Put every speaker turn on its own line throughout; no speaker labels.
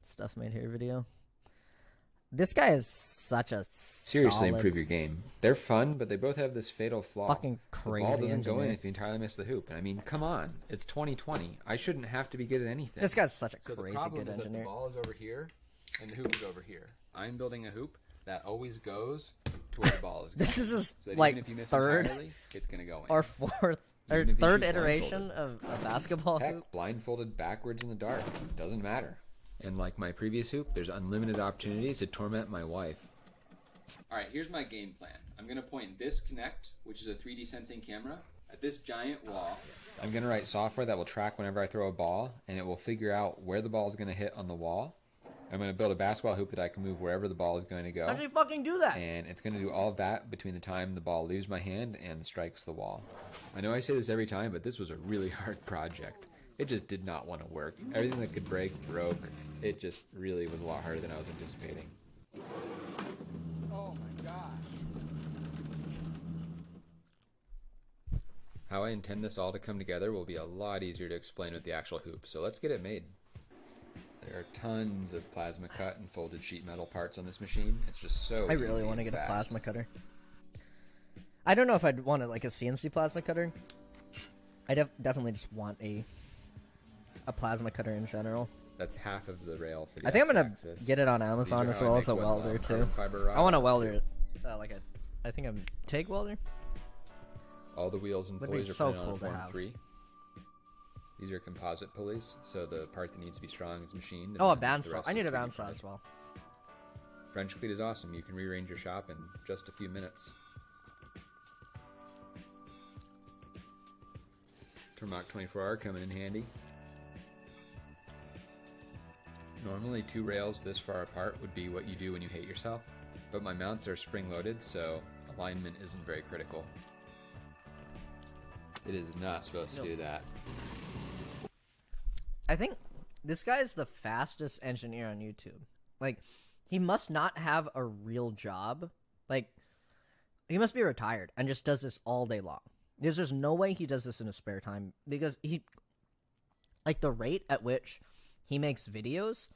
Stuff made here video. This guy is such a
Seriously,
solid,
improve your game. They're fun, but they both have this fatal flaw.
fucking crazy
The ball doesn't go in
engineer.
if you entirely miss the hoop. And I mean, come on. It's 2020. I shouldn't have to be good at anything.
This guy's such a
So
crazy
the problem
good
is
engineer.
that the ball is over here, and the hoop is over here. I'm building a hoop that always goes to where the ball is going.
This is his
So that
like
even if you miss
third
entirely, it's going to go in.
or fourth or
Even if you
third
shoot
iteration of a basketball
Heck,
hoop.
blindfolded backwards in the dark. Doesn't matter. And like my previous hoop, there's unlimited opportunities to torment my wife. Alright, here's my game plan. I'm going to point this Kinect, which is a 3D sensing camera, at this giant wall. I'm going to write software that will track whenever I throw a ball, and it will figure out where the ball is going to hit on the wall. I'm going to build a basketball hoop that I can move wherever the ball is going to go.
How'd you fucking do that?
And it's going to do all of that between the time the ball leaves my hand and strikes the wall. I know I say this every time, but this was a really hard project. It just did not want to work. Everything that could break, broke. It just really was a lot harder than I was anticipating. Oh my gosh. How I intend this all to come together will be a lot easier to explain with the actual hoop, so let's get it made. There are tons of plasma cut and folded sheet metal parts on this machine. It's just so
I really want to get a plasma cutter. I don't know if I'd want it like a CNC plasma cutter. I definitely just want a plasma cutter in general.
That's half of the rail for the
I think I'm gonna
X-axis.
get it on Amazon as well as a welder too. I want a welder, I think I'm TIG welder.
All the wheels and
Would be
pulleys are
so
printed
cool
on
to
Form
have.
3. These are composite pulleys, so the part that needs to be strong is machined.
Oh, a
and then the
bandsaw.
rest
I
is
need a
3D
bandsaw
printed.
as well.
French cleat is awesome. You can rearrange your shop in just a few minutes. Turmach 24R coming in handy. Normally 2 rails this far apart would be what you do when you hate yourself, but my mounts are spring-loaded, so alignment isn't very critical. It is not supposed to do that.
I think this guy is the fastest engineer on YouTube. Like, he must not have a real job. Like, he must be retired and just does this all day long. There's just no way he does this in his spare time because he, like, the rate at which he makes videos,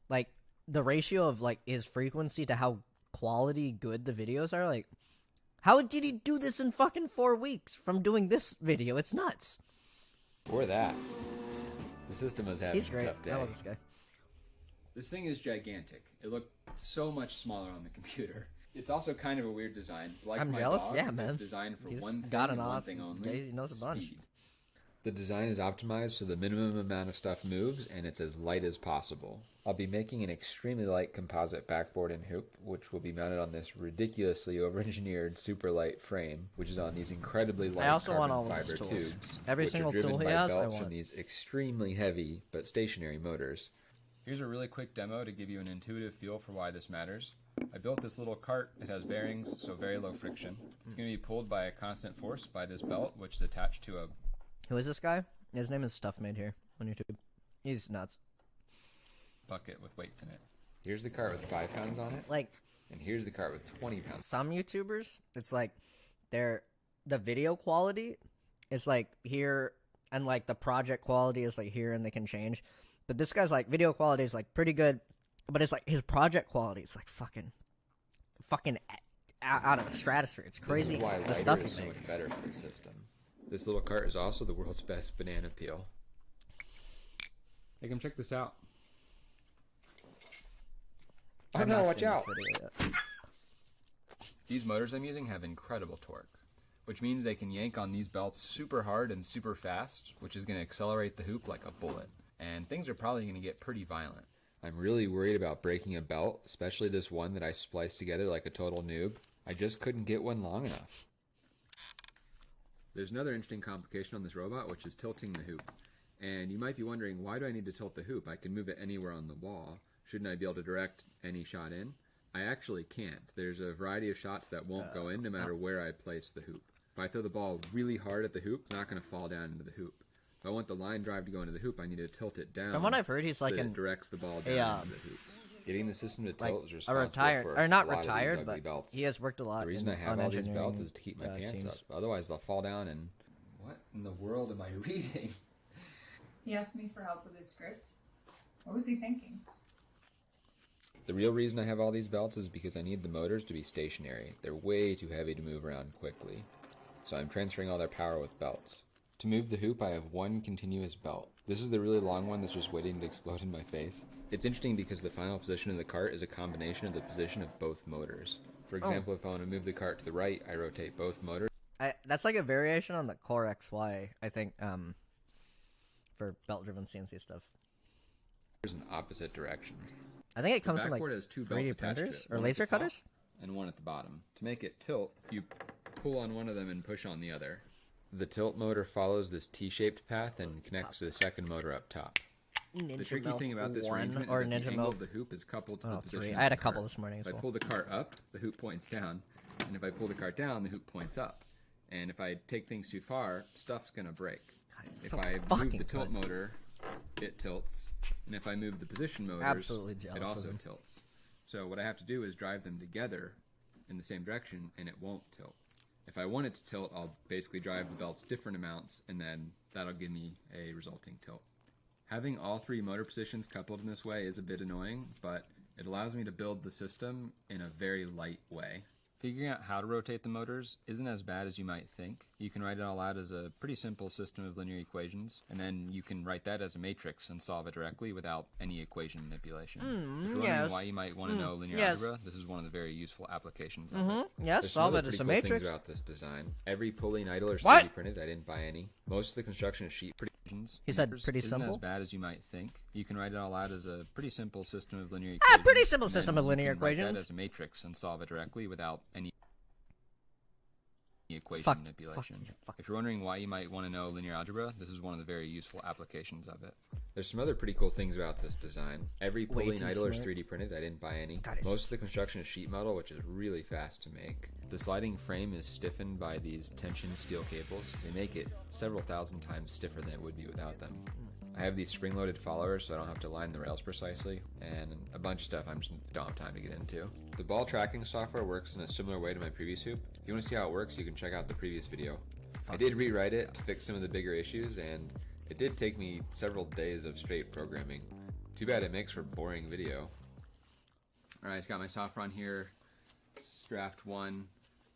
like, the ratio of, like, his frequency to how quality good the videos are, like, how did he do this in fucking 4 weeks from doing this video? It's nuts.
Or that. The system has had
He's
a
great.
tough day.
I love this guy.
This thing is gigantic. It looked so much smaller on the computer. It's also kind of a weird design. Like
I'm
my
jealous.
dog,
Yeah, man.
It's designed for
He's
one thing
got an
and one
awesome-
thing only.
he knows a bunch.
Speed. The design is optimized so the minimum amount of stuff moves and it's as light as possible. I'll be making an extremely light composite backboard and hoop, which will be mounted on this ridiculously over-engineered super light frame, which is on these incredibly light
I also want
carbon
all of
fiber
his tools.
tubes,
Every
which
single
are driven
tool he
by
has, I
belts
want.
from these extremely heavy but stationary motors. Here's a really quick demo to give you an intuitive feel for why this matters. I built this little cart. It has bearings, so very low friction. It's going to be pulled by a constant force by this belt, which is attached to a
Who is this guy? His name is Stuff Made here on YouTube. He's nuts.
bucket with weights in it. Here's the cart with 5 pounds on it,
Like,
and here's the cart with 20 pounds.
some YouTubers, it's like the video quality is like here, and like the project quality is like here, and they can change. But this guy's like video quality is like pretty good, but it's like his project quality is like fucking out of the stratosphere. It's crazy.
This is why
The
lighter
stuff he
is so
makes.
much better for the system. This little cart is also the world's best banana peel. Hey, come check this out. Oh
I've
no,
not
watch
seen this
out!
video yet.
These motors I'm using have incredible torque, which means they can yank on these belts super hard and super fast, which is going to accelerate the hoop like a bullet. And things are probably going to get pretty violent. I'm really worried about breaking a belt, especially this one that I spliced together like a total noob. I just couldn't get one long enough. There's another interesting complication on this robot, which is tilting the hoop. And you might be wondering, why do I need to tilt the hoop? I can move it anywhere on the wall. Shouldn't I be able to direct any shot in? I actually can't. There's a variety of shots that won't go in no matter where I place the hoop. If I throw the ball really hard at the hoop, it's not going to fall down into the hoop. If I want the line drive to go into the hoop, I need to tilt it down.
From what I've heard, he's
so
like
that it
an
directs the ball down into the hoop. Getting the system to tilt is
a
responsible
retired
for
or not
a lot of these
retired,
ugly
but
belts.
he has worked a lot.
The reason I have
on
all these belts
engineering,
is to keep my pants
teams.
up. Otherwise, they'll fall down and... What in the world am I reading?
He asked me for help with his script. What was he thinking?
The real reason I have all these belts is because I need the motors to be stationary. They're way too heavy to move around quickly. So I'm transferring all their power with belts. To move the hoop, I have one continuous belt. This is the really long one that's just waiting to explode in my face. It's interesting because the final position of the cart is a combination of the position of both motors. For example, if I want to move the cart to the right, I rotate both motors.
That's like a variation on the Core XY, I think, for belt-driven CNC stuff.
In opposite directions.
I think it comes from like
has two
3D printers or laser cutters?
And one at the bottom. To make it tilt, you pull on one of them and push on the other. The tilt motor follows this T-shaped path and connects to the second motor up top. The tricky thing about this arrangement is that the angle of the hoop is coupled to the position.
I had a couple this morning as well.
If I pull the cart up, the hoop points down. And if I pull the cart down, the hoop points up. And if I take things too far, stuff's going to break. If I move the tilt motor, it tilts. And if I move the position motors, it also tilts. So what I have to do is drive them together in the same direction, and it won't tilt. If I want it to tilt, I'll basically drive the belts different amounts, and then that'll give me a resulting tilt. Having all three motor positions coupled in this way is a bit annoying, but it allows me to build the system in a very light way. Figuring out how to rotate the motors isn't as bad as you might think. You can write it all out as a pretty simple system of linear equations, and then you can write that as a matrix and solve it directly without any equation manipulation. If you're wondering why you might want to know linear algebra, this is one of the very useful applications of it.
Yes, solve it as a matrix.
Things about this design. Every pulley and idler is 3D printed. I didn't buy any. Most of the construction is sheet printed.
He said pretty simple.
Isn't as bad as you might think. You can write it all out as a pretty simple system of linear equations.
Pretty simple system of linear equations.
You can write that as a matrix and solve it directly without any equation manipulation. If you're wondering why you might want to know linear algebra, this is one of the very useful applications of it. There's some other pretty cool things about this design. Every pulley and idler is 3D printed. I didn't buy any. Most of the construction is sheet metal, which is really fast to make. The sliding frame is stiffened by these tension steel cables. They make it several thousand times stiffer than it would be without them. I have these spring-loaded followers so I don't have to line the rails precisely, and a bunch of stuff I just don't have time to get into. The ball tracking software works in a similar way to my previous hoop. If you want to see how it works, you can check out the previous video. I did rewrite it to fix some of the bigger issues, and it did take me several days of straight programming. Too bad it makes for boring video. Alright, it's got my software on here. It's draft 1.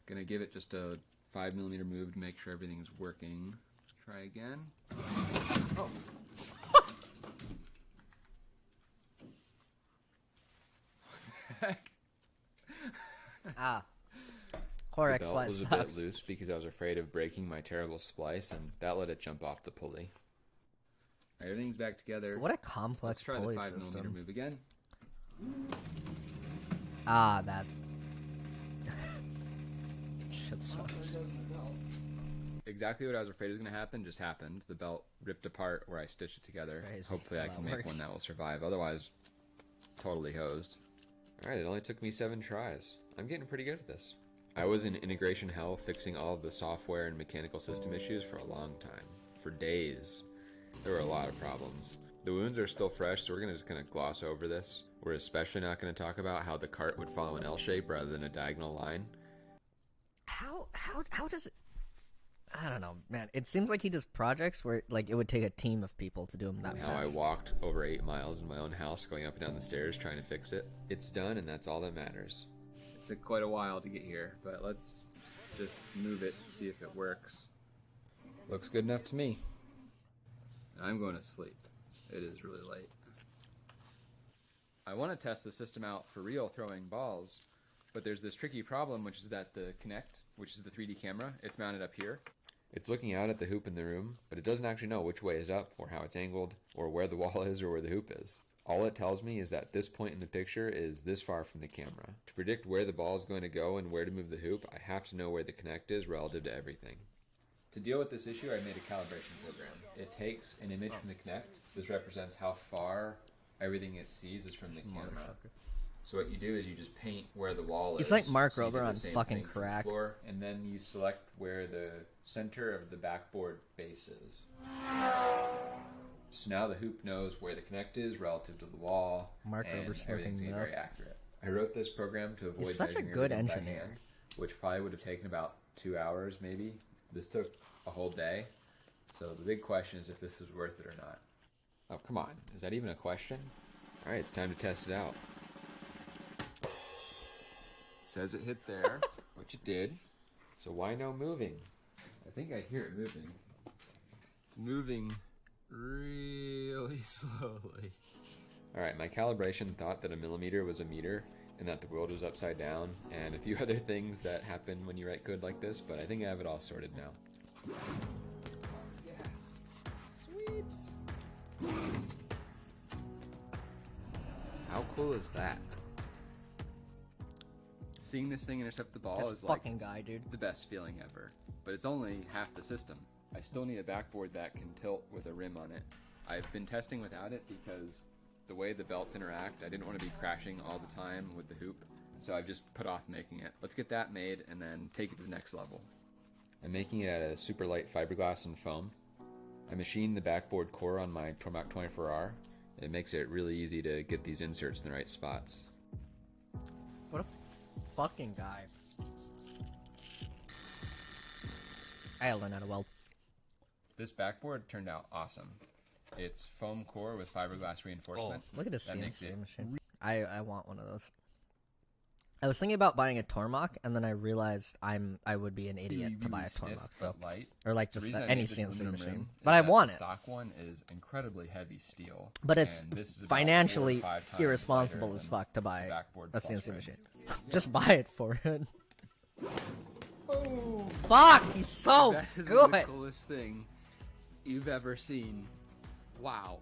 Gonna give it just a 5mm move to make sure everything's working. Let's try again. Oh.
Core XY
the belt was
sucks.
a bit loose because I was afraid of breaking my terrible splice, and that let it jump off the pulley. Right, everything's back together.
What a complex pulley system.
Let's try the 5mm move again.
That shit sucks.
Exactly what I was afraid was going to happen just happened. The belt ripped apart where I stitched it together.
Crazy.
Hopefully I can make
works.
one that will survive. Otherwise, totally hosed. Alright, it only took me 7 tries. I'm getting pretty good at this. I was in integration hell fixing all of the software and mechanical system issues for a long time. For days. There were a lot of problems. The wounds are still fresh, so we're going to just kind of gloss over this. We're especially not going to talk about how the cart would follow an L shape rather than a diagonal line.
How does it... I don't know, man. It seems like he does projects where like it would take a team of people to do them that fast.
How I walked over 8 miles in my own house going up and down the stairs trying to fix it. It's done, and that's all that matters. It took quite a while to get here, but let's just move it to see if it works. Looks good enough to me. I'm going to sleep. It is really late. I want to test the system out for real throwing balls, but there's this tricky problem, which is that the Kinect, which is the 3D camera, it's mounted up here. It's looking out at the hoop in the room, but it doesn't actually know which way is up, or how it's angled, or where the wall is, or where the hoop is. All it tells me is that this point in the picture is this far from the camera. To predict where the ball is going to go and where to move the hoop, I have to know where the Kinect is relative to everything. To deal with this issue, I made a calibration program. It takes an image from the Kinect. This represents how far everything it sees is from the camera. So what you do is you just paint where the wall is.
He's like Mark
so
Rober on fucking Crack.
Floor, and then you select where the center of the backboard base is. So now the hoop knows where the Kinect is relative to the wall.
Mark
and
Rober's
everything's
fucking
very accurate. I wrote this program to avoid
He's such a
measuring
good
everything by
engineer.
hand, which probably would have taken about 2 hours maybe. This took a whole day. So the big question is if this is worth it or not. Oh, come on. Is that even a question? Alright, it's time to test it out. says it hit there, which it did. So why no moving? I think I hear it moving. It's moving really slowly. Alright, my calibration thought that a millimeter was a meter and that the world was upside down, and a few other things that happen when you write code like this, but I think I have it all sorted now. Yeah. Sweet. How cool is that? Seeing this thing intercept the ball
This
is like
fucking guy, dude.
the best feeling ever. But it's only half the system. I still need a backboard that can tilt with a rim on it. I've been testing without it because the way the belts interact, I didn't want to be crashing all the time with the hoop, so I've just put off making it. Let's get that made and then take it to the next level. I'm making it out of super light fiberglass and foam. I machined the backboard core on my Tormach 24R. It makes it really easy to get these inserts in the right spots.
What a fucking guy. I learned how to weld.
This backboard turned out awesome. It's foam core with fiberglass reinforcement.
Oh, look at this
That makes
CNC
it
machine. I want one of those. I was thinking about buying a Tormach, and then I realized I would be an idiot to buy a Tormach. So,
light.
or like
The
just
reason I
any
made this
CNC
aluminum
machine.
rim
But
is
I
that
want
the
it.
stock one is incredibly heavy steel.
But it's
and this is about
financially
4 or 5 times
irresponsible
lighter
as
than
fuck to
the
buy
backboard
a
plus
CNC
rim.
machine. Just buy it for it.
Oh,
Fuck, he's so
that is
good.
the coolest thing you've ever seen. Wow.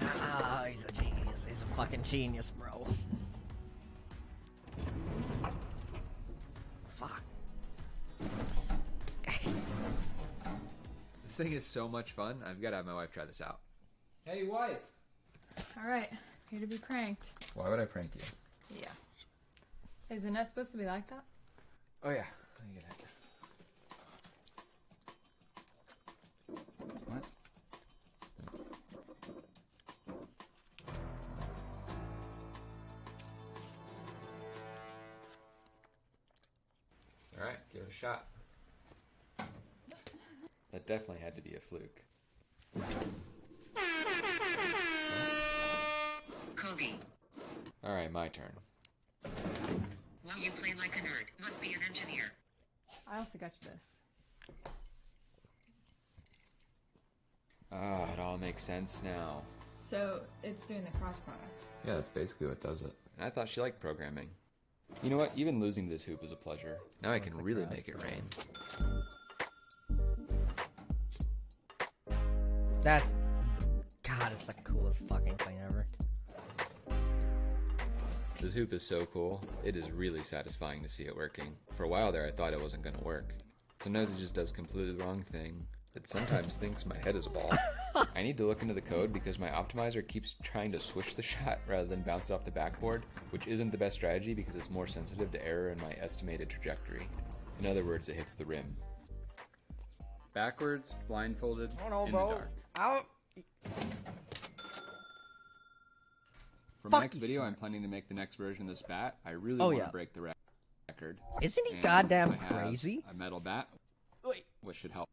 Ah, he's a genius. He's a fucking genius, bro. Fuck.
This thing is so much fun. I've got to have my wife try this out. Hey, wife.
All right, here to be pranked.
Why would I prank you?
Yeah. Is the net supposed to be like that?
Oh, yeah. Let me get it. What? All right, give it a shot. That definitely had to be a fluke.
Kobe,
All right, my turn.
wow, you play like a nerd. Must be an engineer.
I also got you this.
Ah, it all makes sense now.
So it's doing the cross product.
Yeah, that's basically what does it. And I thought she liked programming. You know what? Even losing this hoop is a pleasure. Now I can really make it rain.
That's... God, it's the coolest fucking thing ever.
This hoop is so cool. It is really satisfying to see it working. For a while there, I thought it wasn't going to work. Sometimes it just does completely the wrong thing. It sometimes thinks my head is a ball. I need to look into the code because my optimizer keeps trying to swish the shot rather than bounce it off the backboard, which isn't the best strategy because it's more sensitive to error in my estimated trajectory. In other words, it hits the rim. Backwards, blindfolded, in the dark.
Out.
For my
Fuck
next
you,
video,
smart.
I'm planning to make the next version of this bat. I really
Oh,
want
yeah.
to break the record.
Isn't he
And
goddamn
I have
crazy?
A metal bat,
Wait.
which should help.